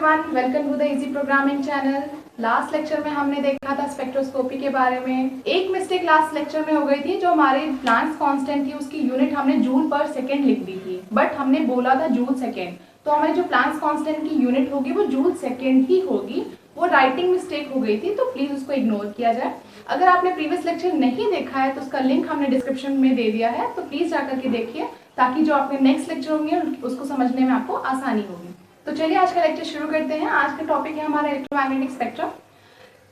Everyone, welcome to the easy programming channel. Last lecture में हमने देखा था स्पेक्ट्रोस्कोपी के बारे में। एक मिस्टेक लास्ट लेक्चर में हो गई थी, जो हमारे प्लांक्स कांस्टेंट थी उसकी यूनिट हमने जूल पर सेकेंड लिख दी थी, बट हमने बोला था जूल सेकेंड, तो हमारी जो प्लांक्स कांस्टेंट की यूनिट होगी वो जूल सेकेंड ही होगी। वो राइटिंग मिस्टेक हो गई थी, तो प्लीज उसको इग्नोर किया जाए। अगर आपने प्रीवियस लेक्चर नहीं देखा है तो उसका लिंक हमने डिस्क्रिप्शन में दे दिया है, तो प्लीज जाकर के देखिए, ताकि जो आपके नेक्स्ट लेक्चर होंगे उसको समझने में आपको आसानी होगी। तो चलिए आज का लेक्चर शुरू करते हैं। आज का टॉपिक है हमारा इलेक्ट्रोमैग्नेटिक स्पेक्ट्रम।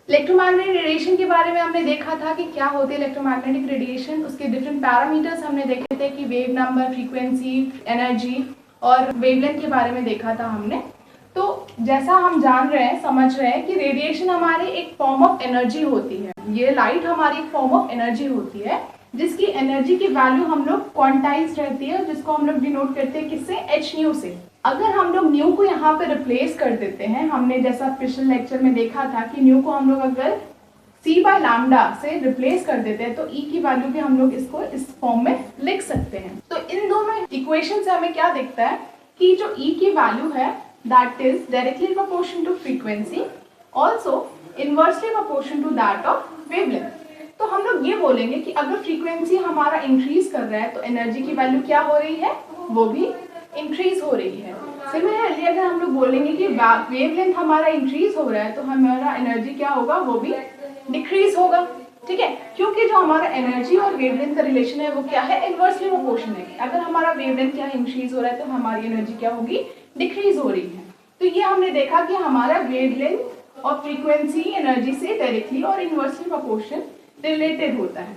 इलेक्ट्रोमैग्नेटिक रेडिएशन के बारे में हमने देखा था कि क्या होती है इलेक्ट्रोमैग्नेटिक रेडिएशन, उसके डिफरेंट पैरामीटर्स हमने देखे थे कि वेव नंबर, फ्रीक्वेंसी, एनर्जी और वेवलेंथ के बारे में देखा था हमने। तो जैसा हम जान रहे हैं, समझ रहे हैं कि रेडिएशन हमारे एक फॉर्म ऑफ एनर्जी होती है। ये लाइट हमारी एक फॉर्म ऑफ एनर्जी होती है, जिसकी एनर्जी की वैल्यू हम लोग क्वांटाइज रहती है, जिसको हम लोग डिनोट करते हैं किससे, एच न्यू से। अगर हम लोग न्यू को यहाँ पे रिप्लेस कर देते हैं, हमने जैसा पिछले लेक्चर में देखा था कि न्यू को हम लोग अगर c बाय लैम्डा से रिप्लेस कर देते हैं तो e की वैल्यू भी हम लोग इसको इस फॉर्म में लिख सकते हैं। तो इन दोनों इक्वेशन से हमें क्या दिखता है कि जो e की वैल्यू है that is directly proportion to frequency, also inversely proportion to that of wavelength. तो हम लोग ये बोलेंगे कि अगर फ्रीक्वेंसी हमारा इंक्रीज कर रहा है तो एनर्जी की वैल्यू क्या हो रही है, वो भी इंक्रीज हो रही है। सिमिलरली अगर हम लोग बोलेंगे कि वेवलेंथ हमारा इंक्रीज हो रहा है तो हमारा एनर्जी क्या होगा, वो भी डिक्रीज होगा। ठीक है, क्योंकि जो हमारा एनर्जी और वेवलेंथ का रिलेशन है वो क्या है, इनवर्सली प्रोपोर्शनल है। अगर हमारा वेवलेंथ क्या इंक्रीज हो रहा है तो हमारी एनर्जी क्या होगी, डिक्रीज हो रही है। तो ये हमने देखा कि हमारा वेवलेंथ और फ्रीक्वेंसी एनर्जी से डायरेक्टली और इनवर्सली प्रोपोर्शन रिलेटेड होता है।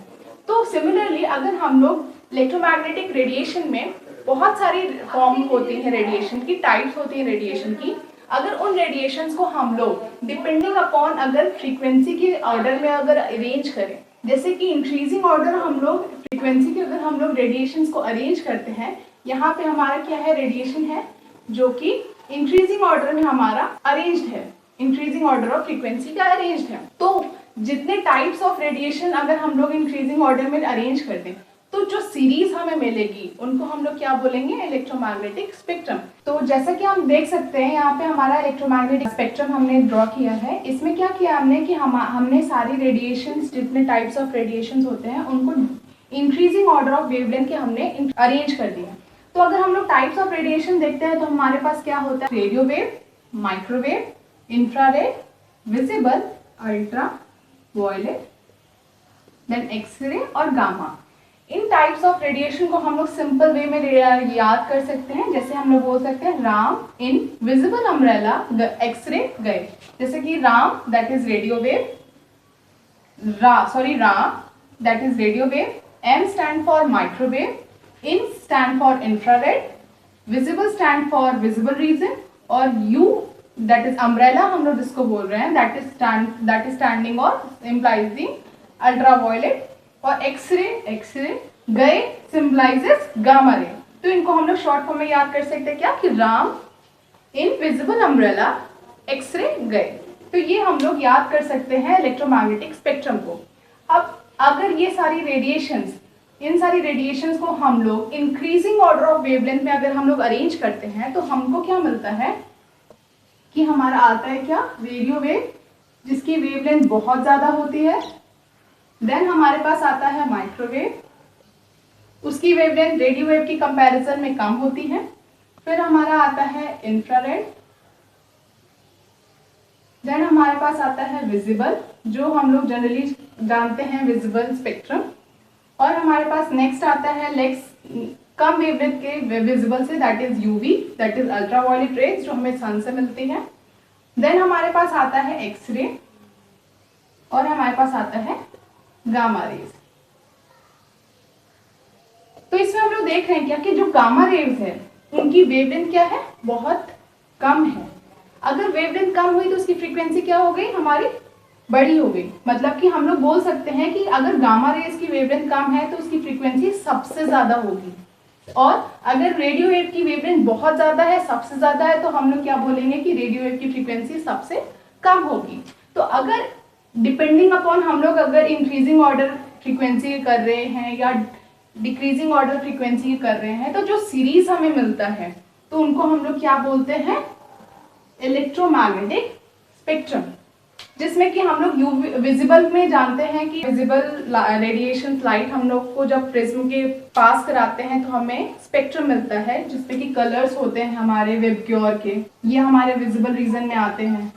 तो सिमिलरली अगर हम लोग इलेक्ट्रोमैग्नेटिक रेडिएशन में बहुत सारी फॉर्म होती है, रेडिएशन की टाइप्स होती है रेडिएशन की, अगर उन रेडिएशंस को हम लोग डिपेंडिंग अपॉन अगर फ्रीक्वेंसी के ऑर्डर में अगर अरेंज करें, जैसे कि इंक्रीजिंग ऑर्डर हम लोग फ्रीक्वेंसी के अगर हम लोग रेडिएशंस को अरेंज करते हैं, यहाँ पे हमारा क्या है, रेडिएशन है जो कि इंक्रीजिंग ऑर्डर में हमारा अरेंज्ड है, इंक्रीजिंग ऑर्डर ऑफ फ्रीक्वेंसी का अरेंज्ड है। तो जितने टाइप्स ऑफ रेडिएशन अगर हम लोग इंक्रीजिंग ऑर्डर में अरेंज कर दें तो जो सीरीज हमें मिलेगी उनको हम लोग क्या बोलेंगे, इलेक्ट्रोमैग्नेटिक स्पेक्ट्रम। तो जैसा कि हम देख सकते हैं यहाँ पे हमारा इलेक्ट्रोमैग्नेटिक स्पेक्ट्रम हमने ड्रॉ किया है। इसमें क्या किया हमने कि हमने सारी रेडिएशंस, जितने टाइप्स ऑफ रेडिएशंस होते हैं उनको इंक्रीजिंग ऑर्डर ऑफ वेवलेंथ के हमने अरेंज कर दिया। तो अगर हम लोग टाइप्स ऑफ रेडिएशन देखते हैं तो हमारे पास क्या होता है, radio wave, microwave, infrared, visible, ultra violet, then X ray और गामा। इन टाइप्स ऑफ रेडिएशन को हम लोग सिंपल वे में याद कर सकते हैं। जैसे हम लोग बोल सकते हैं Ram in visible umbrella x-ray गए। जैसे कि Ram that is radio wave, Ram that is radio wave, M stand for microwave, in stand for infrared, visible stand for visible region और U that is umbrella हम लोग जिसको बोल रहे हैं that is standing or implies the ultraviolet और x ray गए symbolizes gamma ray. तो इनको हम लोग शॉर्ट फॉर्म में याद कर सकते हैं क्या, कि Ram in visible umbrella x-ray गए। तो ये हम लोग याद कर सकते हैं इलेक्ट्रोमैग्नेटिक स्पेक्ट्रम को। अब अगर ये सारी रेडिएशंस, इन सारी रेडिएशंस को हम लोग इंक्रीजिंग ऑर्डर ऑफ वेवलेंथ में अगर हम लोग अरेंज करते हैं तो हमको क्या मिलता है कि हमारा आता है क्या, रेडियो वेव जिसकी वेवलेंथ बहुत ज्यादा होती है। देन हमारे पास आता है माइक्रोवेव, उसकी वेवलेंथ रेडियो वेव की कंपैरिजन में कम होती है। फिर हमारा आता है इंफ्रारेड, देन हमारे पास आता है विजिबल जो हम लोग जनरली जानते हैं विजिबल स्पेक्ट्रम, और हमारे पास नेक्स्ट आता है कम वेवलेंथ के visible say that is UV that is ultraviolet rays जो हमें सन से मिलती है। देन हमारे पास आता है एक्सरे और हमारे पास आता है गामा रेज। तो इसमें हम लोग देख रहे हैं क्या कि जो गामा रेज है उनकी वेवलेंथ क्या है, बहुत कम है। अगर वेवलेंथ कम हुई तो उसकी फ्रीक्वेंसी क्या हो गई, हमारी बड़ी हो गई। मतलब कि हम लोग बोल सकते हैं कि अगर गामा रेज की वेवलेंथ कम है तो उसकी फ्रीक्वेंसी सबसे ज्यादा होगी, और अगर रेडियो वेव की वेवलेंथ बहुत ज्यादा है, सबसे ज्यादा है, तो हम लोग क्या बोलेंगे कि रेडियो वेव की फ्रीक्वेंसी सबसे कम होगी। तो अगर डिपेंडिंग अपॉन हम लोग अगर इंक्रीजिंग ऑर्डर फ्रीक्वेंसी कर रहे हैं या डिक्रीजिंग ऑर्डर फ्रीक्वेंसी कर रहे हैं तो जो सीरीज हमें मिलता है तो उनको हम लोग क्या बोलते हैं, इलेक्ट्रोमैग्नेटिक स्पेक्ट्रम, जिसमें कि हम लोग यूवी विजिबल में जानते हैं कि विजिबल रेडिएशन लाइट हम लोग को जब प्रिज्म के पास कराते हैं तो हमें स्पेक्ट्रम मिलता है, जिसमें कि कलर्स होते हैं हमारे वेबक्योर के, ये हमारे विजिबल रीजन में आते हैं।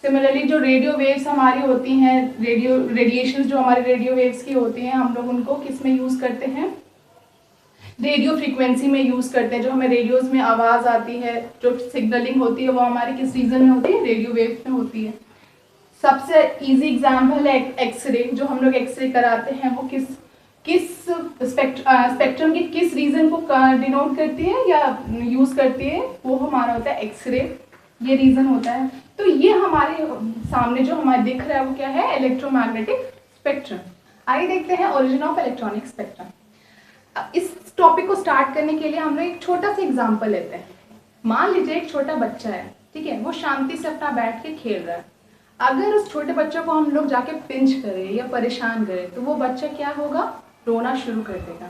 सिमिलरली जो रेडियो वेव्स हमारी होती हैं, रेडिएशन जो हमारे रेडियो वेव्स की होती हैं, हम लोग उनको किस में यूज करते हैं, रेडियो फ्रीक्वेंसी में यूज करते हैं। जो हमें रेडियोज में आवाज आती है, जो सिग्नलिंग होती है, वो हमारी किस रीजन में होती है, रेडियो वेव्स में होती है। सबसे इजी एग्जाम्पल है एक्सरे, जो हम लोग एक्सरे कराते हैं वो किस स्पेक्ट्रम के किस रीजन को डिनोट करती है या यूज करती है, वो हमारा होता है एक्सरे, ये रीजन होता है। तो ये हमारे सामने जो हमारे दिख रहा है वो क्या है, इलेक्ट्रोमैग्नेटिक स्पेक्ट्रम। आइए देखते हैं ओरिजिन ऑफ इलेक्ट्रॉनिक स्पेक्ट्रम। इस टॉपिक को स्टार्ट करने के लिए हम लोग एक छोटा सा एग्जाम्पल लेते हैं। मान लीजिए एक छोटा बच्चा है, ठीक है, वो शांति से अपना बैठ के खेल रहा है। अगर उस छोटे बच्चे को हम लोग जाके पिंच करें या परेशान करें तो वो बच्चा क्या होगा, रोना शुरू कर देगा।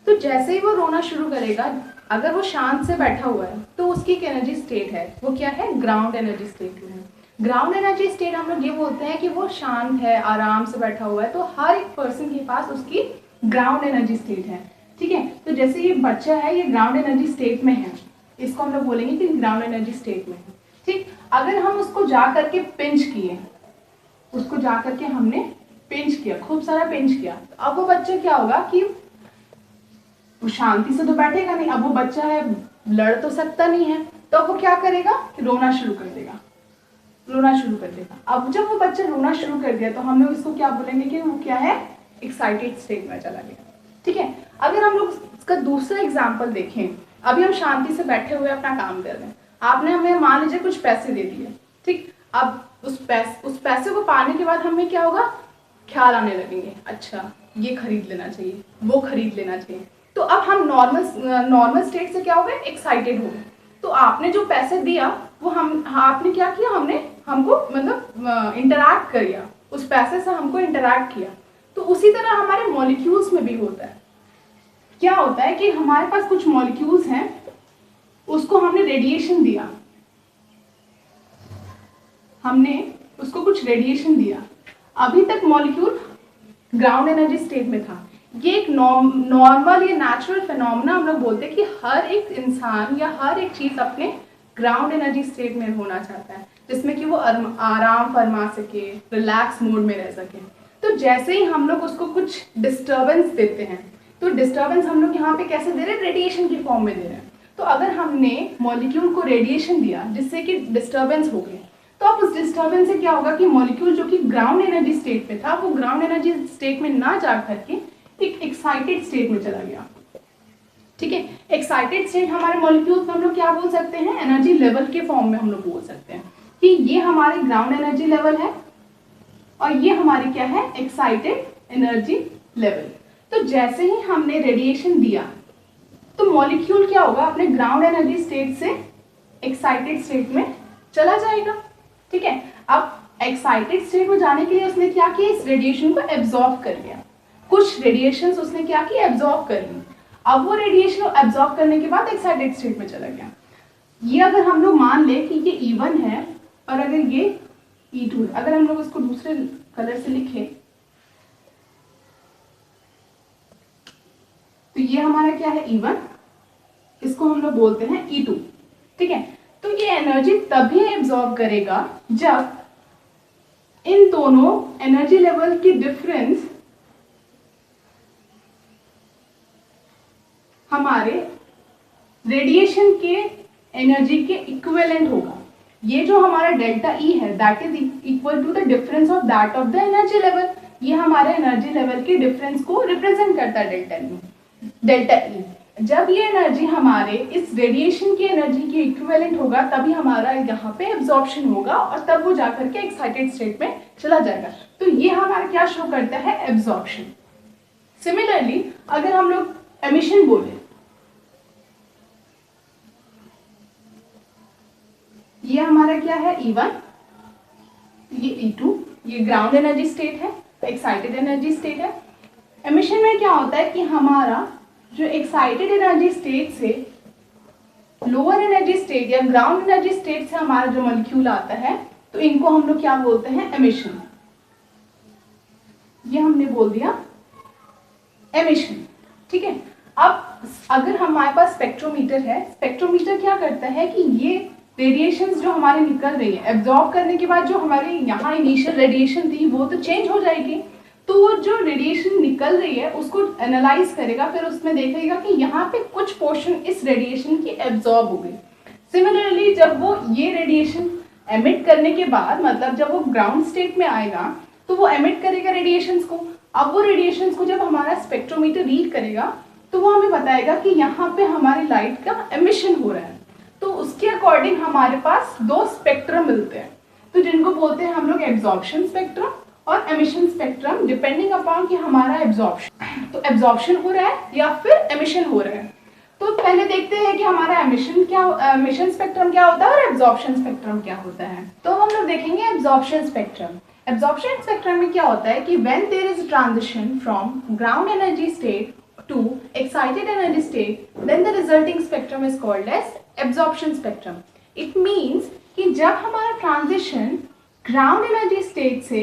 तो जैसे ही वो रोना शुरू करेगा, अगर वो शांत से बैठा हुआ है तो उसकी एक एनर्जी स्टेट है, वो क्या है, ग्राउंड एनर्जी स्टेट में है। ग्राउंड एनर्जी स्टेट हम लोग ये बोलते हैं कि वो शांत है, आराम से बैठा हुआ है, तो हर एक पर्सन के पास उसकी ग्राउंड एनर्जी स्टेट है, ठीक है। तो जैसे ये बच्चा है, ये ग्राउंड एनर्जी स्टेट में है, इसको हम लोग बोलेंगे कि ग्राउंड एनर्जी स्टेट में है, ठीक। अगर हम उसको जा करके पिंच किए, उसको जा करके हमने पिंच किया, खूब सारा पिंच किया, तो अब वो बच्चा क्या होगा कि वो शांति से तो बैठेगा नहीं। अब वो बच्चा है, लड़ तो सकता नहीं है, तो वो क्या करेगा, रोना शुरू कर देगा, रोना शुरू कर देगा। अब जब वो बच्चा रोना शुरू कर दिया तो हम लोग इसको क्या बोलेंगे कि वो क्या है, एक्साइटेड स्टेट में चला गया, ठीक है। अगर हम लोग इसका दूसरा एग्जाम्पल देखें, अभी हम शांति से बैठे हुए अपना काम कर रहे हैं, आपने हमें मान लीजिए कुछ पैसे दे दिए, ठीक। अब उस पैसे को पाने के बाद हमें क्या होगा, ख्याल आने लगेंगे, अच्छा ये खरीद लेना चाहिए, वो खरीद लेना चाहिए। तो अब हम नॉर्मल स्टेट से क्या हो गए, एक्साइटेड हो गए। तो आपने जो पैसे दिया वो आपने क्या किया, हमको मतलब इंटरैक्ट किया, उस पैसे से हमको इंटरैक्ट किया। तो उसी तरह हमारे मॉलिक्यूल्स में भी होता है। क्या होता है कि हमारे पास कुछ मॉलिक्यूल्स हैं, उसको हमने रेडिएशन दिया, हमने उसको कुछ रेडिएशन दिया। अभी तक मॉलिक्यूल ग्राउंड एनर्जी स्टेट में था। ये एक नॉर्मल या नेचुरल फिनोमेना हम लोग बोलते हैं कि हर एक इंसान या हर एक चीज अपने ग्राउंड एनर्जी स्टेट में होना चाहता है, जिसमें कि वो आराम फरमा सके, रिलैक्स मोड में रह सके। तो जैसे ही हम लोग उसको कुछ डिस्टर्बेंस देते हैं, तो डिस्टर्बेंस हम लोग यहाँ पे कैसे दे रहे हैं, रेडिएशन की फॉर्म में दे रहे हैं। तो अगर हमने मॉलिक्यूल को रेडिएशन दिया जिससे कि डिस्टर्बेंस हो गई, तो अब उस डिस्टर्बेंस से क्या होगा कि मॉलिक्यूल जो कि ग्राउंड एनर्जी स्टेट में था, वो ग्राउंड एनर्जी स्टेट में ना जा करके एक एक्साइटेड स्टेट में चला गया, ठीक है। एक्साइटेड स्टेट हमारे मॉलिक्यूल्स में हम लोग क्या बोल सकते हैं, एनर्जी लेवल के फॉर्म में हम लोग बोल सकते हैं कि ये हमारे ग्राउंड एनर्जी लेवल है और ये हमारी क्या है, एक्साइटेड एनर्जी लेवल। तो जैसे ही हमने रेडिएशन दिया तो मॉलिक्यूल क्या होगा, अपने ग्राउंड एनर्जी स्टेट से एक्साइटेड स्टेट में चला जाएगा, ठीक है। अब एक्साइटेड स्टेट में जाने के लिए उसने क्या किया, इस रेडिएशन को एब्जॉर्ब कर लिया। कुछ रेडिएशन उसने क्या किया, एब्जॉर्ब कर ली। अब वो रेडिएशन एब्जॉर्ब करने के बाद एक्साइटेड स्टेट में चला गया। ये अगर हम लोग मान ले कि ये E1 है और अगर ये E2 है, अगर हम लोग इसको दूसरे कलर से लिखें तो ये हमारा क्या है, E1, इसको हम लोग बोलते हैं E2, ठीक है। तो ये एनर्जी तभी एब्जॉर्ब करेगा जब इन दोनों एनर्जी लेवल की डिफरेंस हमारे रेडिएशन के एनर्जी के इक्विवेलेंट होगा। ये जो हमारा डेल्टा ई है, that is equal to the difference of that of the energy level. ये हमारे एनर्जी लेवल के डिफरेंस को रिप्रेजेंट करता है, डेल्टा ई। जब ये एनर्जी हमारे इस रेडिएशन की एनर्जी के इक्विवेलेंट होगा, तभी हमारा यहाँ पे एब्जॉर्प्शन होगा और तब वो जाकर के एक्साइटेड स्टेट में चला जाएगा। तो ये हमारा क्या शो करता है, एब्जॉर्प्शन। सिमिलरली अगर हम लोग एमिशन बोले, ये हमारा क्या है, E1, ये E2, ये ग्राउंड एनर्जी स्टेट है, एक्साइटेड एनर्जी स्टेट है। एमिशन में क्या होता है कि हमारा जो एक्साइटेड एनर्जी स्टेट से लोअर एनर्जी स्टेट या ग्राउंड एनर्जी स्टेट से हमारा जो मॉलिक्यूल आता है तो इनको हम लोग क्या बोलते हैं, एमिशन। ये हमने बोल दिया एमिशन, ठीक है। अब अगर हमारे पास स्पेक्ट्रोमीटर है, स्पेक्ट्रोमीटर क्या करता है कि ये रेडिएशंस जो हमारे निकल रही है, एब्जॉर्ब करने के बाद जो हमारे यहाँ इनिशियल रेडिएशन थी वो तो चेंज हो जाएगी, तो वो जो रेडिएशन निकल रही है उसको एनालाइज करेगा, फिर उसमें देखेगा कि यहाँ पे कुछ पोर्शन इस रेडिएशन की एब्जॉर्ब हो गई। सिमिलरली जब वो ये रेडिएशन एमिट करने के बाद, मतलब जब वो ग्राउंड स्टेट में आएगा तो वो एमिट करेगा रेडिएशंस को। अब वो रेडिएशंस को जब हमारा स्पेक्ट्रोमीटर रीड करेगा तो वो हमें बताएगा कि यहाँ पे हमारी लाइट का एमिशन हो रहा है। तो उसके अकॉर्डिंग हमारे पास दो स्पेक्ट्रम मिलते हैं, तो जिनको बोलते हैं हम लोग एब्जॉर्प्शन स्पेक्ट्रम और एमिशन स्पेक्ट्रम, डिपेंडिंग अपॉन कि हमारा एब्जॉर्प्शन हो रहा है या फिर एमिशन हो रहा है। तो पहले देखते हैं कि हमारा एमिशन स्पेक्ट्रम क्या होता है और एब्जॉर्प्शन स्पेक्ट्रम क्या होता है। तो हम लोग देखेंगे एब्जॉर्प्शन स्पेक्ट्रम। एब्जॉर्प्शन स्पेक्ट्रम में क्या होता है कि when there is transition from ground energy state to excited energy state, then the resulting spectrum is called as absorption spectrum. It means कि जब हमारा ट्रांजिशन ग्राउंड एनर्जी स्टेट से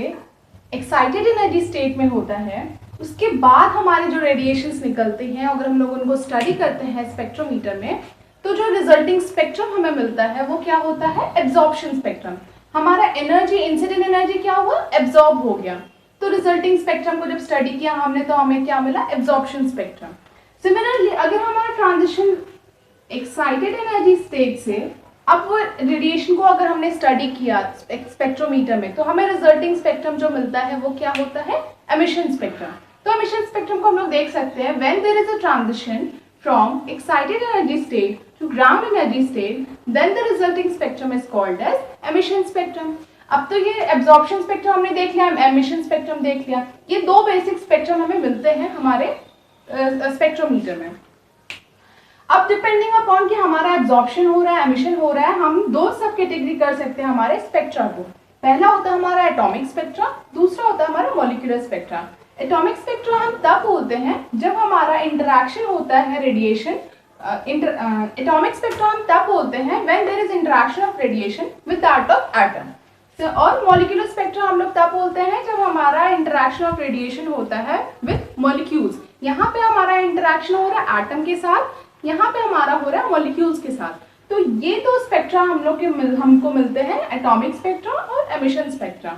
excited energy state में होता है, उसके बाद हमारे जो रेडिएशंस निकलते हैं, अगर हम लोग उनको स्टडी करते हैं स्पेक्ट्रोमीटर में, तो जो रिजल्टिंग स्पेक्ट्रम हमें मिलता है वो क्या होता है, एब्जॉर्प्शन स्पेक्ट्रम। हमारा एनर्जी, इंसिडेंट एनर्जी क्या हुआ, एब्जॉर्ब हो गया। तो रिजल्टिंग स्पेक्ट्रम को जब स्टडी किया हमने तो हमें क्या मिला, एब्जॉर्प्शन स्पेक्ट्रम। सिमिलरली अगर हमारा ट्रांजिशन एक्साइटेड एनर्जी स्टेट से अब वो रेडिएशन को अगर हमने स्टडी किया स्पेक्ट्रोमीटर में, तो हमें रिजल्टिंग स्पेक्ट्रम जो मिलता है वो क्या होता है, एमिशन स्पेक्ट्रम। तो एमिशन स्पेक्ट्रम को हम लोग देख सकते हैं, when there is a transition from excited energy state to ground energy state, then the resulting spectrum is called as emission spectrum. अब तो ये एब्जॉर्प्शन स्पेक्ट्रम हमने देख लिया, एमिशन स्पेक्ट्रम देख लिया। ये दो बेसिक स्पेक्ट्रम हमें मिलते हैं हमारे स्पेक्ट्रोमीटर में। अब डिपेंडिंग अपॉन कि हमारा एब्जॉर्प्शन हो रहा है, एमिशन हो रहा है, हम दो सब कैटेगरी कर सकते हैं हमारे स्पेक्ट्रा को। पहला होता है हमारा एटॉमिक स्पेक्ट्रा, दूसरा होता है हमारा मॉलिक्यूलर स्पेक्ट्रा। एटॉमिक स्पेक्ट्रा हम तब बोलते हैं जब हमारा इंटरेक्शन होता है रेडिएशन, एटॉमिक स्पेक्ट्रा हम तब बोलते हैं when there is interaction of radiation with that of atom. और मॉलिक्यूलर स्पेक्ट्रा हम लोग तब बोलते हैं जब हमारा इंटरेक्शन ऑफ रेडिएशन होता है विद मॉलिक्यूल्स। यहाँ पे हमारा इंटरेक्शन हो रहा है एटम के साथ, यहाँ पे हमारा हो रहा है मॉलिक्यूल्स के साथ। तो ये दो स्पेक्ट्रा हम लोग के हमको मिलते हैं, एटॉमिक स्पेक्ट्रा और एमिशन स्पेक्ट्रा।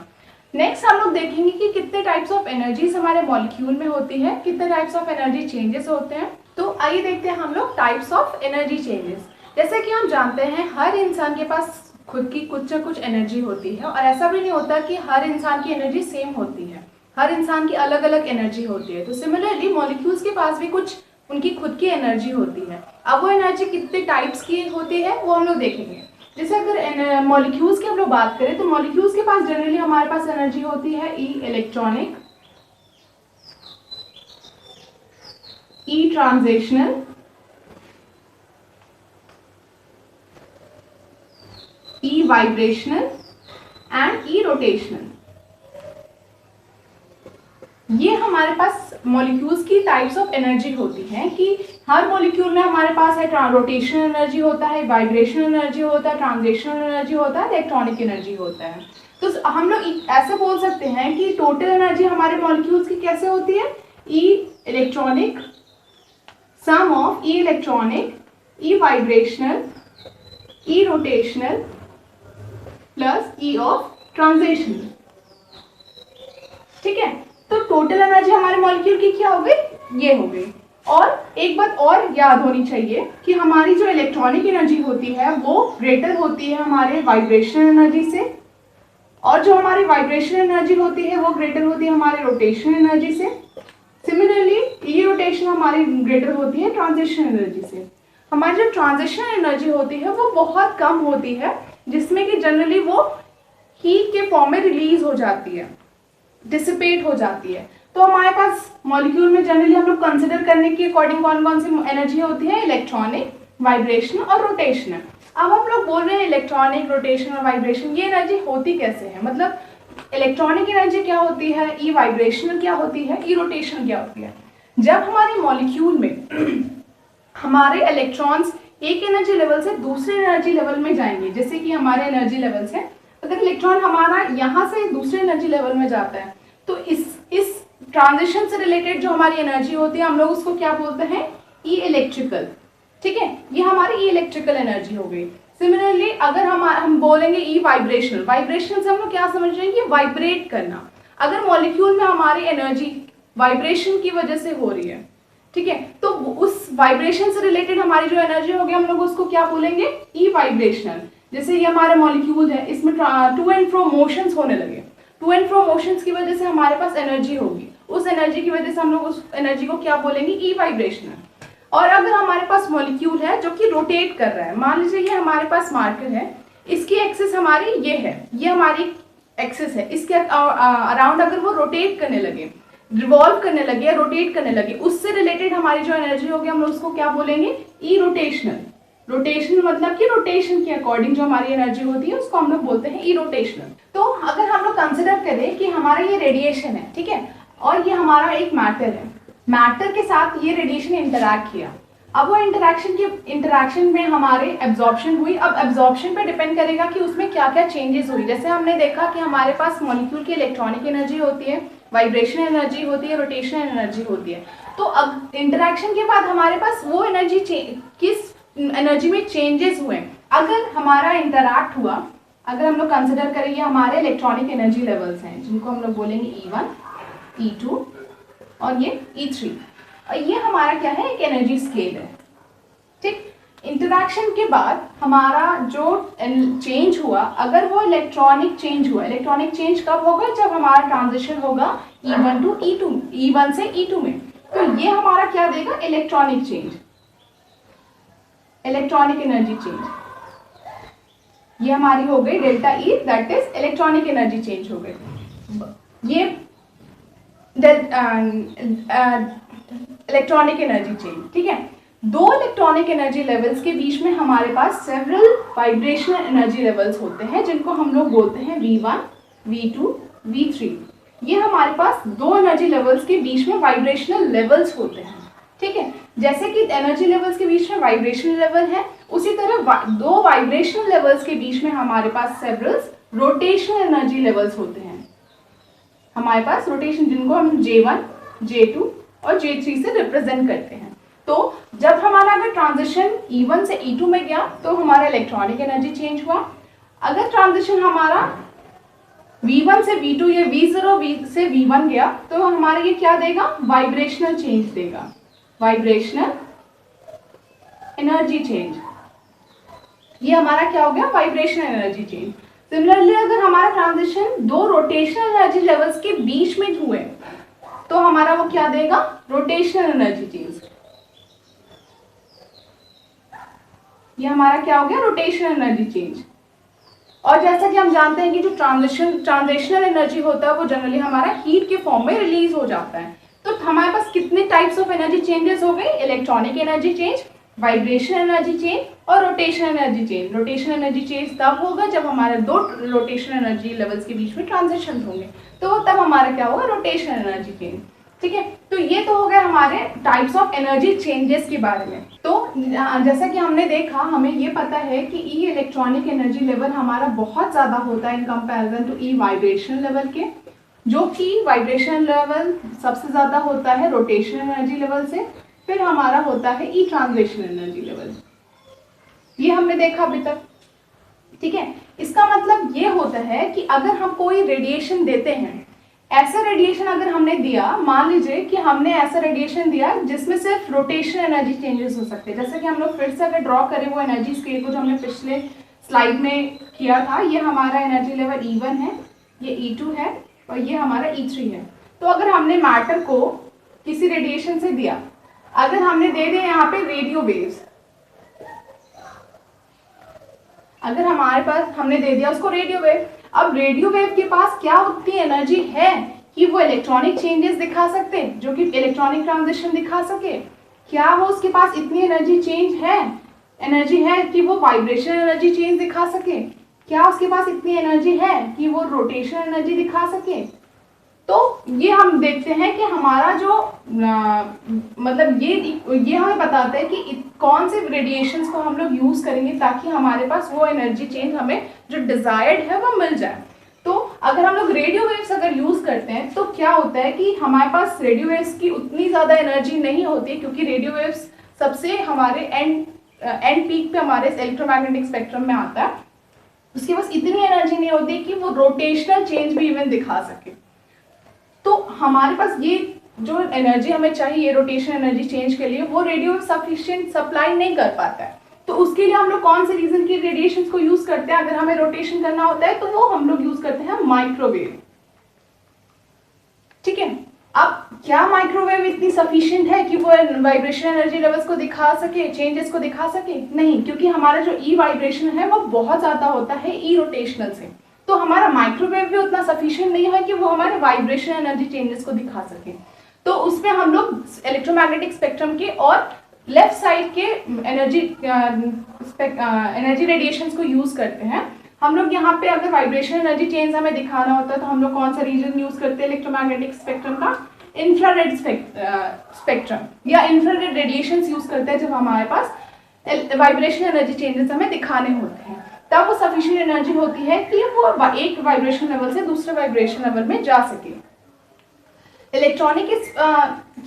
नेक्स्ट हम लोग देखेंगे कि कितने टाइप्स ऑफ एनर्जीज हमारे मॉलिक्यूल में होती है, कितने टाइप्स ऑफ एनर्जी चेंजेस होते हैं। तो आइए देखते हैं हम लोग टाइप्स ऑफ एनर्जी चेंजेस। जैसे कि हम जानते हैं हर इंसान के पास खुद की कुछ ना कुछ एनर्जी होती है, और ऐसा भी नहीं होता कि हर इंसान की एनर्जी सेम होती है, हर इंसान की अलग अलग एनर्जी होती है। तो सिमिलरली मॉलिक्यूल्स के पास भी कुछ उनकी खुद की एनर्जी होती है। अब वो एनर्जी कितने टाइप्स की होती है वो हम लोग देखेंगे। जैसे अगर मॉलिक्यूल्स की हम लोग बात करें तो मॉलिक्यूल्स के पास जनरली हमारे पास एनर्जी होती है E electronic, E transitional, E vibrational and E rotational. ये हमारे पास मॉलिक्यूल्स की टाइप्स ऑफ एनर्जी होती है कि हर मॉलिक्यूल में हमारे पास है रोटेशनल एनर्जी होता है, वाइब्रेशनल एनर्जी होता है, ट्रांजिशनल एनर्जी होता है, इलेक्ट्रॉनिक एनर्जी होता है। तो हम लोग ऐसे बोल सकते हैं कि टोटल एनर्जी हमारे मॉलिक्यूल्स की कैसे होती है, E electronic, sum of E electronic, E vibrational, E rotational plus E of transitional. ठीक है, तो टोटल एनर्जी हमारे मॉलिक्यूल की क्या हो गई, ये हो गई। और एक बात और याद होनी चाहिए कि हमारी जो इलेक्ट्रॉनिक एनर्जी होती है वो ग्रेटर होती है हमारे वाइब्रेशनल एनर्जी से, और जो हमारी वाइब्रेशनल एनर्जी होती है वो ग्रेटर होती है हमारे रोटेशनल एनर्जी से। सिमिलरली ई रोटेशन हमारी ग्रेटर होती है ट्रांजिशनल एनर्जी से। हमारी जो ट्रांजिशनल एनर्जी होती है वो बहुत कम होती है, जिसमें कि जनरली वो हीट के फॉर्म में रिलीज हो जाती है, डिसिपेट हो जाती है। तो हमारे पास मॉलिक्यूल में जनरली हम लोग कंसिडर करने के अकॉर्डिंग कौन कौन सी एनर्जी होती है, इलेक्ट्रॉनिक, वाइब्रेशनल और रोटेशनल। अब हम लोग बोल रहे हैं इलेक्ट्रॉनिक, रोटेशन और वाइब्रेशन, ये एनर्जी होती कैसे है, मतलब इलेक्ट्रॉनिक एनर्जी क्या होती है, ई वाइब्रेशनल क्या होती है, ई रोटेशनल क्या होती है। जब हमारे मॉलिक्यूल में हमारे इलेक्ट्रॉन्स एक एनर्जी लेवल से दूसरे एनर्जी लेवल में जाएंगे। जैसे कि हमारे एनर्जी लेवल्स है, अगर इलेक्ट्रॉन हमारा यहाँ से दूसरे एनर्जी लेवल में जाता है तो इस ट्रांजिशन से रिलेटेड जो हमारी एनर्जी होती है हम लोग उसको क्या बोलते हैं, ई इलेक्ट्रिकल। ठीक है, ये हमारी ई इलेक्ट्रिकल एनर्जी हो गई। सिमिलरली अगर हम बोलेंगे ई वाइब्रेशनल, वाइब्रेशनल से हम लोग क्या समझ रहे हैं कि वाइब्रेट करना। अगर मॉलिक्यूल में हमारी एनर्जी वाइब्रेशन की वजह से हो रही है, ठीक है, तो उस वाइब्रेशन से रिलेटेड हमारी जो एनर्जी होगी हम लोग उसको क्या बोलेंगे, ई वाइब्रेशनल। जैसे ये हमारा मॉलिक्यूल है, इसमें टू एंड फ्रो मोशंस होने लगे, टू एंड फ्रो मोशंस की वजह से हमारे पास एनर्जी होगी, उस एनर्जी की वजह से हम लोग उस एनर्जी को क्या बोलेंगे, ई वाइब्रेशनल। और अगर हमारे पास मॉलिक्यूल है जो कि रोटेट कर रहा है, मान लीजिए ये हमारे पास मार्कर है, इसकी एक्सिस हमारी ये है, ये हमारी एक्सिस है, इसके अराउंड अगर वो रोटेट करने लगे, रिवॉल्व करने लगे या रोटेट करने लगे, उससे रिलेटेड हमारी जो एनर्जी होगी हम लोग उसको क्या बोलेंगे, ई रोटेशनल। रोटेशनल मतलब कि रोटेशन के अकॉर्डिंग जो हमारी एनर्जी होती है उसको हम लोग बोलते हैं ई रोटेशनल। तो अगर हम लोग कंसिडर करें कि हमारा ये रेडिएशन है, ठीक है, और ये हमारा एक मैटर है, मैटर के साथ ये रेडिएशन इंटरैक्ट किया, अब वो इंटरैक्शन में हमारे एब्जॉर्प्शन हुई। अब एब्जॉर्प्शन पे डिपेंड करेगा कि उसमें क्या क्या चेंजेस हुई। जैसे हमने देखा कि हमारे पास मॉलिक्यूल की इलेक्ट्रॉनिक एनर्जी होती है, वाइब्रेशन एनर्जी होती है, रोटेशनल एनर्जी होती है। तो अब इंटरैक्शन के बाद हमारे पास वो एनर्जी किस एनर्जी में चेंजेस हुए। अगर हमारा इंटरैक्ट हुआ, अगर हम लोग कंसिडर करें ये हमारे इलेक्ट्रॉनिक एनर्जी लेवल्स हैं जिनको हम लोग बोलेंगे E1, E2 और ये E3, और ये हमारा क्या है, एक एनर्जी स्केल है। ठीक, इंटरैक्शन के बाद हमारा जो चेंज हुआ, अगर वो इलेक्ट्रॉनिक चेंज हुआ, इलेक्ट्रॉनिक चेंज कब होगा, जब हमारा ट्रांजिशन होगा E1 टू E2, E1 से E2 में, तो ये हमारा क्या देगा, electronic change, electronic energy change. ये हमारी हो गई delta E, that is electronic energy change हो गई। ये इलेक्ट्रॉनिक एनर्जी चेंज, ठीक है। दो इलेक्ट्रॉनिक एनर्जी लेवल्स के बीच में हमारे पास सेवरल वाइब्रेशनल एनर्जी लेवल्स होते हैं जिनको हम लोग बोलते हैं V1, V2, V3। ये हमारे पास दो एनर्जी लेवल्स के बीच में वाइब्रेशनल लेवल्स होते हैं, ठीक है। जैसे कि एनर्जी लेवल्स के बीच में वाइब्रेशनल लेवल है, उसी तरह दो वाइब्रेशनल लेवल्स के बीच में हमारे पास सेवरल रोटेशनल एनर्जी लेवल्स होते हैं। हमारे पास रोटेशन जिनको हम J1, J2 और J3 से रिप्रेजेंट करते हैं। तो जब हमारा अगर ट्रांजिशन E1 से E2 में गया तो हमारा इलेक्ट्रॉनिक एनर्जी चेंज हुआ। अगर ट्रांजिशन हमारा V1 से V2 या V0 से V1 गया तो हमारा ये क्या देगा, वाइब्रेशनल चेंज देगा, वाइब्रेशनल एनर्जी चेंज। ये हमारा क्या हो गया, वाइब्रेशनल एनर्जी चेंज। सिमिलरली अगर हमारा ट्रांजिशन दो रोटेशनल एनर्जी लेवल्स के बीच में हुए तो हमारा वो क्या देगा, रोटेशनल एनर्जी चेंज। ये हमारा क्या हो गया, रोटेशनल एनर्जी चेंज। और जैसा कि हम जानते हैं कि जो ट्रांजिशनल एनर्जी होता है वो जनरली हमारा हीट के फॉर्म में रिलीज हो जाता है। तो हमारे पास कितने टाइप्स ऑफ एनर्जी चेंजेस हो गए, electronic energy change, vibrational energy change और rotational energy change. Rotational energy change तब होगा जब हमारे दो रोटेशनल एनर्जी लेवल्स के बीच में ट्रांजिशन होंगे, तो तब हमारा क्या होगा, रोटेशनल एनर्जी चेंज, ठीक है। तो ये तो हो गए हमारे टाइप्स ऑफ एनर्जी चेंजेस के बारे में। तो जैसा कि हमने देखा, हमें ये पता है कि ई इलेक्ट्रॉनिक एनर्जी लेवल हमारा बहुत ज़्यादा होता है in comparison to E vibrational level के, जो कि वाइब्रेशनल लेवल सबसे ज़्यादा होता है रोटेशनल एनर्जी लेवल से, फिर हमारा होता है ई ट्रांजिशनल एनर्जी लेवल। ये हमने देखा अभी तक, ठीक है। इसका मतलब ये होता है कि अगर हम कोई रेडिएशन देते हैं, ऐसा रेडिएशन अगर हमने दिया, मान लीजिए कि हमने ऐसा रेडिएशन दिया जिसमें सिर्फ रोटेशनल एनर्जी चेंजेस हो सकते हैं, जैसे कि हम लोग फिर से अगर ड्रॉ करें वो एनर्जी स्केल को जो हमने पिछले स्लाइड में किया था, ये हमारा एनर्जी लेवल E1 है, ये E2 है और ये हमारा E3 है। तो अगर हमने मैटर को किसी रेडिएशन से दिया, अगर हमने दे दिया यहाँ पे रेडियो वेव्स, अगर हमारे पास हमने दे दिया उसको रेडियो वेव, अब रेडियो वेव के पास क्या उतनी एनर्जी है कि वो इलेक्ट्रॉनिक चेंजेस दिखा सकते, जो कि इलेक्ट्रॉनिक ट्रांजिशन दिखा सके, क्या वो उसके पास इतनी एनर्जी है कि वो वाइब्रेशनल एनर्जी चेंज दिखा सके, क्या उसके पास इतनी एनर्जी है कि वो रोटेशनल एनर्जी दिखा सके। तो ये हम देखते हैं कि हमारा जो मतलब ये हमें बताता है कि कौन से रेडिएशंस को हम लोग यूज करेंगे ताकि हमारे पास वो एनर्जी चेंज हमें जो डिजायर्ड है वो मिल जाए। तो अगर हम लोग रेडियो वेव्स अगर यूज करते हैं तो क्या होता है कि हमारे पास रेडियो वेव्स की उतनी ज्यादा एनर्जी नहीं होती, क्योंकि रेडियो वेव्स सबसे हमारे एंड पीक पे हमारे इलेक्ट्रोमैग्नेटिक स्पेक्ट्रम में आता है, उसके पास इतनी एनर्जी नहीं होती कि वो रोटेशनल चेंज भी इवन दिखा सके। तो हमारे पास ये जो एनर्जी हमें चाहिए रोटेशन एनर्जी चेंज के लिए, वो रेडियो सफिशिएंट सप्लाई नहीं कर पाता है। तो उसके लिए हम लोग कौन से रीजन की रेडिएशंस को यूज करते हैं? अगर हमें रोटेशन करना होता है तो वो हम लोग यूज करते हैं माइक्रोवेव। ठीक है, अब क्या माइक्रोवेव इतनी सफिशिएंट है कि वो वाइब्रेशन एनर्जी लेवल्स को दिखा सके, चेंजेस को दिखा सके? नहीं, क्योंकि हमारा जो ई वाइब्रेशन है वो बहुत ज्यादा होता है ई रोटेशनल से। तो हमारा माइक्रोवेव भी उतना सफिशिएंट नहीं है कि वो हमारे वाइब्रेशन एनर्जी चेंजेस को दिखा सके। तो उसमें हम लोग इलेक्ट्रोमैग्नेटिक स्पेक्ट्रम के और लेफ्ट साइड के एनर्जी रेडिएशंस को यूज करते हैं। हम लोग यहाँ पे अगर वाइब्रेशन एनर्जी चेंज हमें दिखाना होता है तो हम लोग कौन सा रीजन यूज करते हैं इलेक्ट्रोमैग्नेटिक स्पेक्ट्रम का? इंफ्रारेड स्पेक्ट्रम या इंफ्रारेड रेडिएशंस यूज करते हैं जब हमारे पास वाइब्रेशन एनर्जी चेंजेस हमें दिखाने होते हैं। तब वो सफिशिएंट एनर्जी होती है कि वो एक वाइब्रेशन लेवल से दूसरे वाइब्रेशन लेवल में जा सके। इलेक्ट्रॉनिक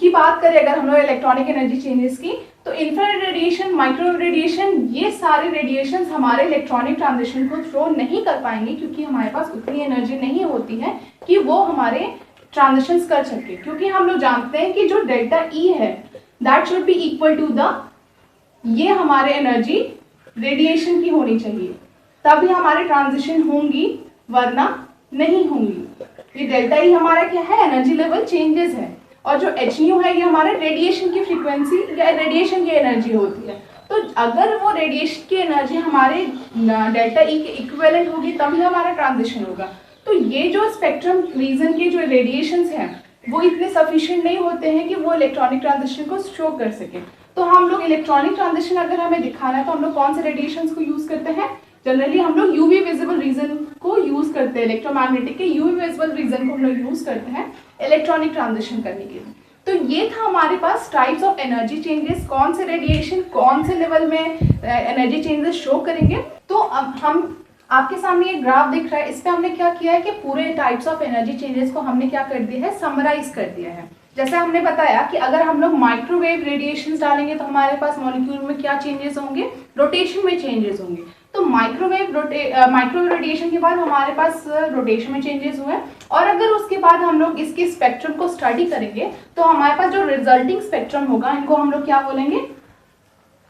की बात करें अगर हम लोग इलेक्ट्रॉनिक एनर्जी चेंजेस की, तो इंफ्रारेड रेडिएशन, माइक्रोवेव रेडिएशन, ये सारे रेडिएशंस हमारे इलेक्ट्रॉनिक ट्रांजिशन को थ्रो नहीं कर पाएंगे, क्योंकि हमारे पास उतनी एनर्जी नहीं होती है कि वो हमारे ट्रांजिशंस कर सके। क्योंकि हम लोग जानते हैं कि जो डेल्टा ई है that should be equal to the, ये हमारे एनर्जी रेडिएशन की होनी चाहिए, तभी हमारे ट्रांजिशन होंगी, वरना नहीं होंगी। ये डेल्टा ई हमारा क्या है? एनर्जी लेवल चेंजेस है, और जो एच न्यू है ये हमारे रेडिएशन की फ्रीक्वेंसी या रेडिएशन की एनर्जी होती है। तो अगर वो रेडिएशन की एनर्जी हमारे डेल्टा ई के इक्विवेलेंट होगी तभी हमारा ट्रांजिशन होगा। तो ये जो स्पेक्ट्रम रीजन के जो रेडिएशंस हैं वो इतने सफिशिएंट नहीं होते हैं कि वो इलेक्ट्रॉनिक ट्रांजिशन को शो कर सके। तो हम लोग इलेक्ट्रॉनिक ट्रांजिशन अगर हमें दिखाना है तो हम लोग कौन से रेडिएशंस को यूज करते हैं? जनरली हम लोग यूवी विजिबल रीजन को यूज करते हैं, इलेक्ट्रोमैग्नेटिक के यूवी विजिबल रीजन को हम लोग यूज करते हैं इलेक्ट्रॉनिक ट्रांजिशन करने के लिए। तो ये था हमारे पास टाइप्स ऑफ एनर्जी चेंजेस, कौन से रेडिएशन कौन से लेवल में एनर्जी चेंजेस शो करेंगे। तो अब हम आपके सामने एक ग्राफ दिख रहा है, इस पे हमने क्या किया है कि पूरे टाइप्स ऑफ एनर्जी चेंजेस को हमने क्या कर दिया है? समराइज कर दिया है। जैसे हमने बताया कि अगर हम लोग माइक्रोवेव रेडिएशंस डालेंगे तो हमारे पास मॉलिक्यूल में क्या चेंजेस होंगे? रोटेशन में चेंजेस होंगे। तो माइक्रोवेव रेडिएशन के बाद हमारे पास रोटेशन में चेंजेस हुए, और अगर उसके बाद हम लोग इसके स्पेक्ट्रम को स्टडी करेंगे तो हमारे पास जो रिजल्टिंग स्पेक्ट्रम होगा, इनको हम लोग क्या बोलेंगे?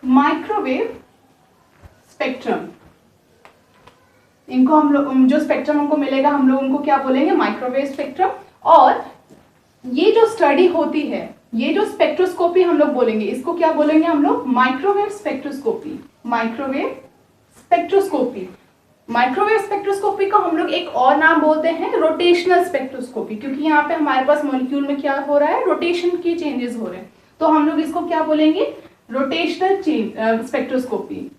Microwave spectrum. इनको हम लोग, जो स्पेक्ट्रम हमको मिलेगा हम लोग उनको क्या बोलेंगे? Microwave spectrum. और ये जो स्टडी होती है, ये जो स्पेक्ट्रोस्कोपी हम लोग बोलेंगे, इसको क्या बोलेंगे हम लोग? Microwave spectroscopy. Microwave spectroscopy. Microwave spectroscopy को हम लोग एक और नाम बोलते हैं रोटेशनल स्पेक्ट्रोस्कोपी, क्योंकि यहाँ पे हमारे पास मॉलिक्यूल में क्या हो रहा है? रोटेशन की चेंजेस हो रहे हैं। तो हम लोग इसको क्या बोलेंगे? Rotational spectroscopy.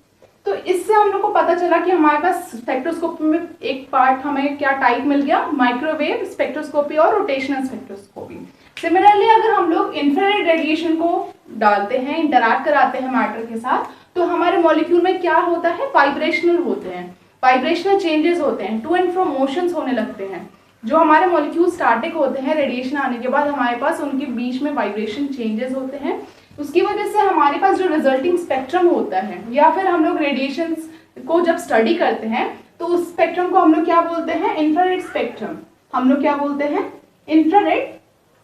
तो इससे हम लोग को पता चला कि हमारे पास स्पेक्ट्रोस्कोपी में एक पार्ट हमें क्या टाइप मिल गया? माइक्रोवेव स्पेक्ट्रोस्कोपी और रोटेशनल स्पेक्ट्रोस्कोपी। सिमिलरली अगर हम लोग इंफ्रारेड रेडिएशन को डालते हैं, इंटरैक्ट कराते हैं मैटर के साथ, तो हमारे मॉलिक्यूल में क्या होता है? वाइब्रेशनल होते हैं, वाइब्रेशनल चेंजेस होते हैं, टू एंड फ्रो मोशंस होने लगते हैं। जो हमारे मॉलिक्यूल स्टैटिक होते हैं, रेडिएशन आने के बाद हमारे पास उनके बीच में वाइब्रेशन चेंजेस होते हैं। उसकी वजह से हमारे पास जो रिजल्टिंग स्पेक्ट्रम होता है, या फिर हम लोग रेडिएशंस को जब स्टडी करते हैं तो उस स्पेक्ट्रम को हम लोग क्या बोलते हैं? Infrared spectrum. हम लोग क्या बोलते हैं? Infrared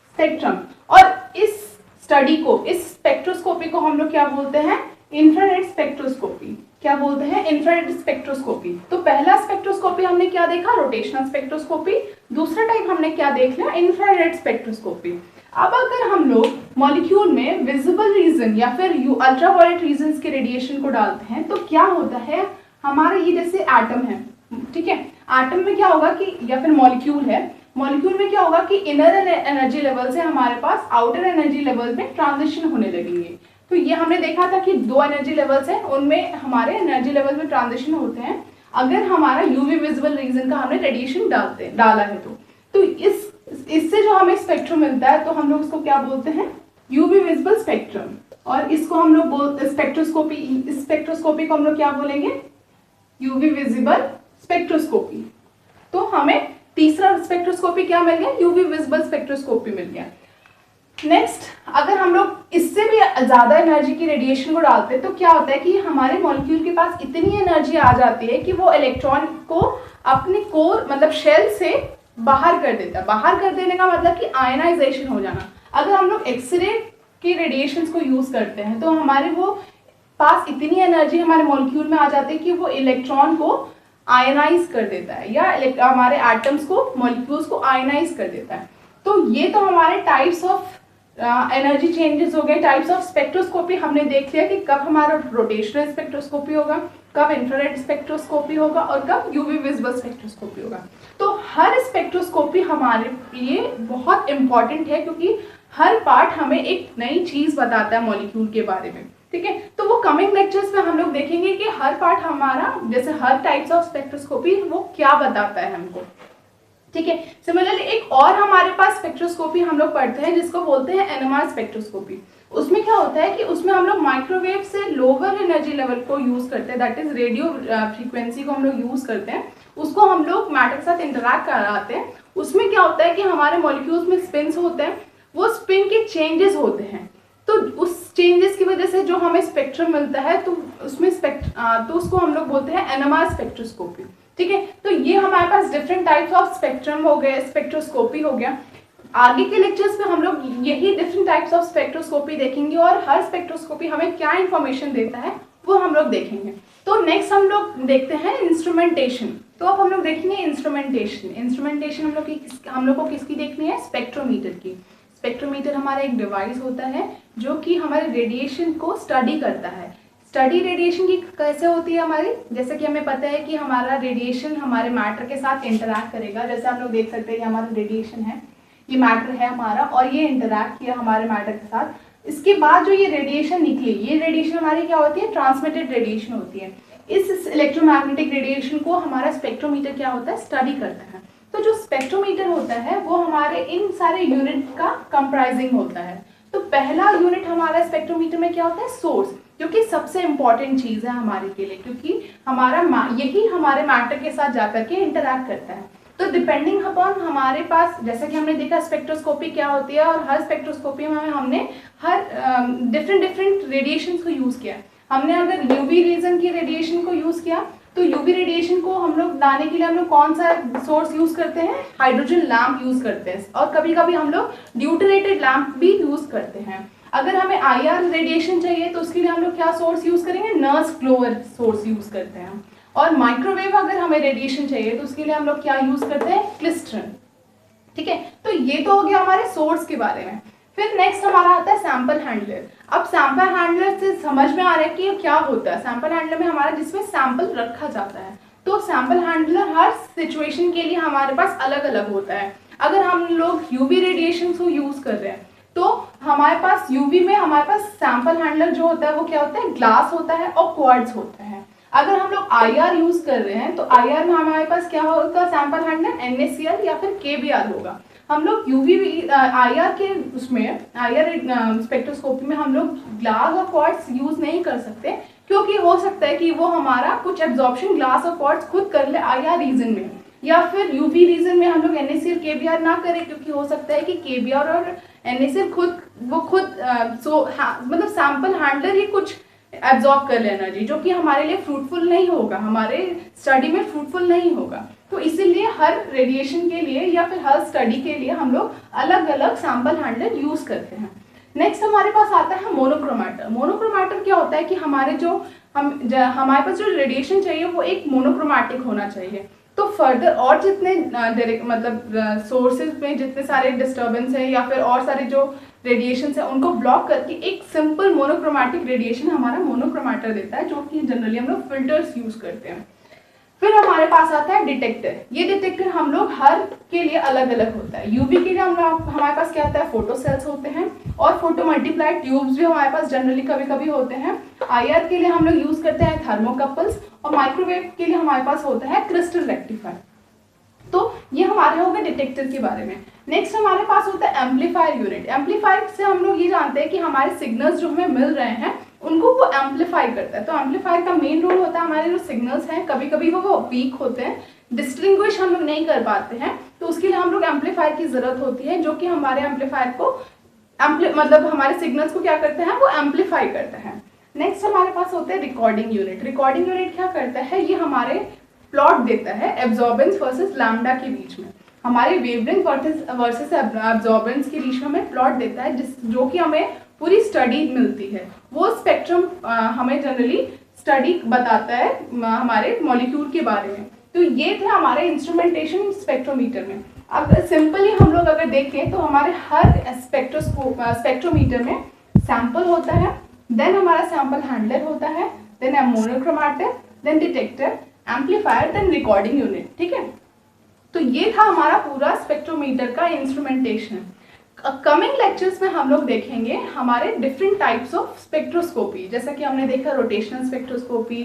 spectrum. और इस स्टडी को, इस स्पेक्ट्रोस्कोपी को हम लोग क्या बोलते हैं? Infrared spectroscopy. क्या बोलते हैं? Infrared spectroscopy. तो पहला स्पेक्ट्रोस्कोपी हमने क्या देखा? Rotational spectroscopy. दूसरा टाइप हमने क्या देख लिया? Infrared spectroscopy. अब अगर हम लोग मॉलिक्यूल में विजिबल रीजन या फिर अल्ट्रावायलेट रीजन्स के रेडिएशन को डालते हैं तो क्या होता है? हमारा ये जैसे एटम है, ठीक है, एटम में क्या होगा कि, या फिर मॉलिक्यूल है, मॉलिक्यूल में क्या होगा कि इनर एनर्जी लेवल से हमारे पास आउटर एनर्जी लेवल में ट्रांजिशन होने लगेंगे। तो ये हमने देखा था कि दो एनर्जी लेवल्स हैं, उनमें हमारे एनर्जी लेवल में ट्रांजिशन होते हैं अगर हमारा यूवी विजिबल रीजन का हमने रेडिएशन डाला है। तो इससे जो हमें स्पेक्ट्रम मिलता है तो हम लोग उसको क्या बोलते हैं? UV visible spectrum. और इसको हम लोग बोलते स्पेक्ट्रोस्कोपी, इस स्पेक्ट्रोस्कोपी को हम लोग क्या बोलेंगे, यूवी विजिबल स्पेक्ट्रोस्कोपी। तो हमें तीसरा स्पेक्ट्रोस्कोपी क्या मिल गया, यूवी विजिबल स्पेक्ट्रोस्कोपी मिल गया। नेक्स्ट, अगर हम लोग इससे भी ज्यादा एनर्जी की रेडिएशन को डालते हैं तो क्या होता है कि हमारे मॉलिक्यूल के पास इतनी एनर्जी आ जाती है कि वो इलेक्ट्रॉन को अपने कोर मतलब शेल से बाहर कर देता है। बाहर कर देने का मतलब कि आयनाइजेशन हो जाना। अगर हम लोग एक्सरे की रेडिएशंस को यूज करते हैं तो हमारे वो पास इतनी एनर्जी हमारे मॉलिक्यूल में आ जाती है कि वो इलेक्ट्रॉन को आयनाइज कर देता है या हमारे एटम्स को, मॉलिक्यूल्स को आयनाइज कर देता है। तो ये तो हमारे टाइप्स ऑफ एनर्जी चेंजेस हो गए, टाइप्स ऑफ स्पेक्ट्रोस्कोपी हमने देख लिया कि कब हमारा रोटेशनल स्पेक्ट्रोस्कोपी होगा, कब इंफ्रारेड स्पेक्ट्रोस्कोपी होगा और कब यूवी विजिबल स्पेक्ट्रोस्कोपी होगा। तो हर स्पेक्ट्रोस्कोपी हमारे लिए बहुत इंपॉर्टेंट है क्योंकि हर पार्ट हमें एक नई चीज बताता है मॉलिक्यूल के बारे में, ठीक है। तो वो कमिंग लेक्चर्स में हम लोग देखेंगे कि हर पार्ट हमारा, जैसे हर टाइप्स ऑफ स्पेक्ट्रोस्कोपी वो क्या बताता है हमको, ठीक है। सिमिलरली एक और हमारे पास स्पेक्ट्रोस्कोपी हम लोग पढ़ते हैं जिसको बोलते हैं एनएमआर स्पेक्ट्रोस्कोपी। उसमें क्या होता है कि उसमें हम लोग माइक्रोवेव से लोअर एनर्जी लेवल को यूज करते हैं, दैट इज रेडियो फ्रीक्वेंसी को हम लोग यूज करते हैं, उसको हम लोग मैटर के साथ इंटरैक्ट कराते हैं। उसमें क्या होता है कि हमारे मॉलिक्यूल्स में स्पिन्स होते हैं, वो स्पिन के चेंजेस होते हैं, तो उस चेंजेस की वजह से जो हमें स्पेक्ट्रम मिलता है तो उसमें तो उसको हम लोग बोलते हैं एनएमआर स्पेक्ट्रोस्कोपी, ठीक है। तो ये हमारे पास डिफरेंट टाइप्स ऑफ स्पेक्ट्रम हो गए, स्पेक्ट्रोस्कोपी हो गया। आगे के लेक्चर्स में हम लोग यही डिफरेंट टाइप्स ऑफ स्पेक्ट्रोस्कोपी देखेंगे और हर स्पेक्ट्रोस्कोपी हमें क्या इंफॉर्मेशन देता है वो हम लोग देखेंगे। तो नेक्स्ट हम लोग देखते हैं इंस्ट्रूमेंटेशन। तो अब हम लोग देखेंगे इंस्ट्रूमेंटेशन। इंस्ट्रूमेंटेशन हम लोग को किसकी देखनी है, स्पेक्ट्रोमीटर की। स्पेक्ट्रोमीटर हमारा एक डिवाइस होता है जो कि हमारे रेडिएशन को स्टडी करता है। स्टडी रेडिएशन की कैसे होती है हमारी, जैसे कि हमें पता है कि हमारा रेडिएशन हमारे मैटर के साथ इंटरैक्ट करेगा। जैसे हम लोग देख सकते हैं कि हमारा रेडिएशन है, ये मैटर है हमारा और ये इंटरैक्ट किया हमारे मैटर के साथ। इसके बाद जो ये रेडिएशन निकली, ये रेडिएशन हमारी क्या होती है, ट्रांसमिटेड रेडिएशन होती है। इस इलेक्ट्रोमैग्नेटिक रेडिएशन को हमारा स्पेक्ट्रोमीटर क्या होता है, स्टडी करता है। तो जो स्पेक्ट्रोमीटर होता है वो हमारे इन सारे यूनिट का कंप्राइजिंग होता है। तो पहला यूनिट हमारा स्पेक्ट्रोमीटर में क्या होता है, सोर्स, जो कि सबसे इंपॉर्टेंट चीज है हमारे के लिए क्योंकि हमारा यही हमारे मैटर के साथ जाकर के इंटरैक्ट करता है। तो डिपेंडिंग अपॉन हमारे पास, जैसे कि हमने देखा स्पेक्ट्रोस्कोपी क्या होती है और हर स्पेक्ट्रोस्कोपी में हमने हर डिफरेंट रेडिएशन को यूज किया। हमने अगर यूवी रीजन की रेडिएशन को यूज किया तो यूवी रेडिएशन को हम लोग लाने के लिए हम लोग कौन सा सोर्स यूज करते हैं, हाइड्रोजन लैंप यूज करते हैं और कभी कभी हम लोग ड्यूटरेटेड लैंप भी यूज करते हैं। अगर हमें आईआर रेडिएशन चाहिए तो उसके लिए हम लोग क्या सोर्स यूज करेंगे, नर्स ग्लोअर सोर्स यूज करते हैं। और माइक्रोवेव अगर हमें रेडिएशन चाहिए तो उसके लिए हम लोग क्या यूज करते हैं, क्लिस्ट्रॉन, ठीक है। तो ये तो हो गया हमारे सोर्स के बारे में। फिर नेक्स्ट हमारा आता है सैंपल हैंडलर। अब सैंपल हैंडलर से समझ में आ रहा है कि ये क्या होता है। सैंपल हैंडलर में हमारा जिसमें सैंपल रखा जाता है, तो सैंपल हैंडलर हर सिचुएशन के लिए हमारे पास अलग अलग होता है। अगर हम लोग यूवी रेडिएशन को यूज कर रहे हैं तो हमारे पास यूवी में हमारे पास सैंपल हैंडलर जो होता है वो क्या होता है, ग्लास होता है और क्वार्ट्ज होता है। अगर हम लोग आईआर यूज कर रहे हैं तो आईआर में हमारे पास क्या होगा, सैंपल हैंडलर NaCl या फिर KBr होगा। हम लोग यूवी आईआर के उसमें आईआर स्पेक्ट्रोस्कोपी में हम लोग ग्लास और क्वार्ट्ज यूज नहीं कर सकते क्योंकि हो सकता है कि वो हमारा कुछ एब्जॉर्प्शन ग्लास और क्वार्ट्ज खुद कर ले आईआर रीजन में, या फिर यूवी रीजन में हम लोग NaCl KBr ना करें क्योंकि हो सकता है कि KBr और NaCl मतलब सैंपल हैंडलर ही कुछ एब्जॉर्ब कर ले एनर्जी, जो कि हमारे लिए फ्रूटफुल नहीं होगा, हमारे स्टडी में फ्रूटफुल नहीं होगा। तो इसीलिए हर रेडिएशन के लिए या फिर हर स्टडी के लिए हम लोग अलग अलग सैंपल हैंडलर यूज करते हैं। नेक्स्ट हमारे पास आता है मोनोक्रोमैटर। मोनोक्रोमैटर क्या होता है कि हमारे पास जो रेडिएशन चाहिए वो एक मोनोक्रोमैटिक होना चाहिए। तो फर्दर और जितने सोर्सेज में जितने सारे डिस्टर्बेंस है या फिर और सारे जो रेडिएशन है उनको ब्लॉक करके एक सिंपल मोनोक्रोमैटिक रेडिएशन हमारा मोनोक्रोमैटर देता है, जो कि जनरली हम लोग फिल्टर्स यूज करते हैं। फिर हमारे पास आता है डिटेक्टर। ये डिटेक्टर हम लोग हर के लिए अलग अलग होता है। यूवी के लिए हमारे पास क्या होता है, फोटो सेल्स होते हैं और फोटो मल्टीप्लाइड ट्यूब्स भी हमारे पास जनरली कभी कभी होते हैं। आईआर के लिए हम लोग यूज करते हैं थर्मोकपल्स और माइक्रोवेव के लिए हमारे पास होता है क्रिस्टल रेक्टिफायर। तो ये हमारे हो गए डिटेक्टर के बारे में। नेक्स्ट हमारे पास होता है एम्पलीफायर यूनिट। एम्पलीफायर से हम लोग ये जानते हैं कि हमारे सिग्नल्स जो हमें मिल रहे हैं उनको वो एम्पलीफाई करता है। तो एम्पलीफायर का मेन रोल होता है हमारे जो सिग्नल्स हैं कभी कभी वो वीक होते हैं, डिस्टिंग्विश हम लोग नहीं कर पाते हैं, तो उसके लिए हम लोग एम्पलीफायर की जरूरत होती है जो कि हमारे एम्पलीफायर को मतलब हमारे सिग्नल्स को क्या करते हैं वो एम्पलीफाई करते हैं। नेक्स्ट हमारे पास होता है रिकॉर्डिंग यूनिट। रिकॉर्डिंग यूनिट क्या करता है, ये हमारे प्लॉट देता है एब्जॉर्बेंस वर्सेस लैम्डा के बीच में, हमारे वेवलेंथ वर्सेस एब्जॉर्बेंस के बीच में हमें प्लॉट देता है जो कि हमें पूरी स्टडी मिलती है। वो स्पेक्ट्रम हमें जनरली स्टडी बताता है हमारे मॉलिक्यूल के बारे में। तो ये थे हमारे इंस्ट्रूमेंटेशन स्पेक्ट्रोमीटर में। अब सिंपली हम लोग अगर देखें तो हमारे हर स्पेक्ट्रोमीटर में सैंपल होता है, देन हमारा सैंपल हैंडलर होता है, then monochromatic, then detector, amplifier, then recording unit. ठीक है, तो ये था हमारा पूरा स्पेक्ट्रोमीटर का इंस्ट्रूमेंटेशन। कमिंग लेक्चर्स में हम लोग देखेंगे हमारे डिफरेंट टाइप्स ऑफ स्पेक्ट्रोस्कोपी, जैसा कि हमने देखा rotational spectroscopy,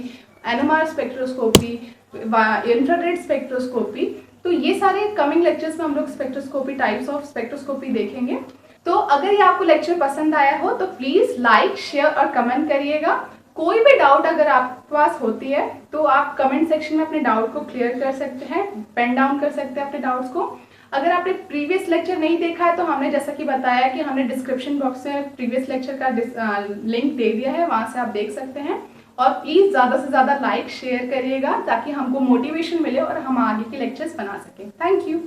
NMR spectroscopy, infrared spectroscopy. तो ये सारे कमिंग लेक्चर्स में हम लोग स्पेक्ट्रोस्कोपी टाइप्स ऑफ स्पेक्ट्रोस्कोपी देखेंगे। तो अगर ये आपको लेक्चर पसंद आया हो तो प्लीज लाइक, शेयर और कमेंट करिएगा। कोई भी डाउट अगर आपके पास होती है तो आप कमेंट सेक्शन में अपने डाउट को क्लियर कर सकते हैं, पेन डाउन कर सकते हैं अपने डाउट्स को। अगर आपने प्रीवियस लेक्चर नहीं देखा है तो हमने जैसा कि बताया कि हमने डिस्क्रिप्शन बॉक्स में प्रीवियस लेक्चर का लिंक दे दिया है, वहां से आप देख सकते हैं। और प्लीज ज़्यादा से ज़्यादा लाइक शेयर करिएगा ताकि हमको मोटिवेशन मिले और हम आगे के लेक्चर्स बना सकें। Thank you.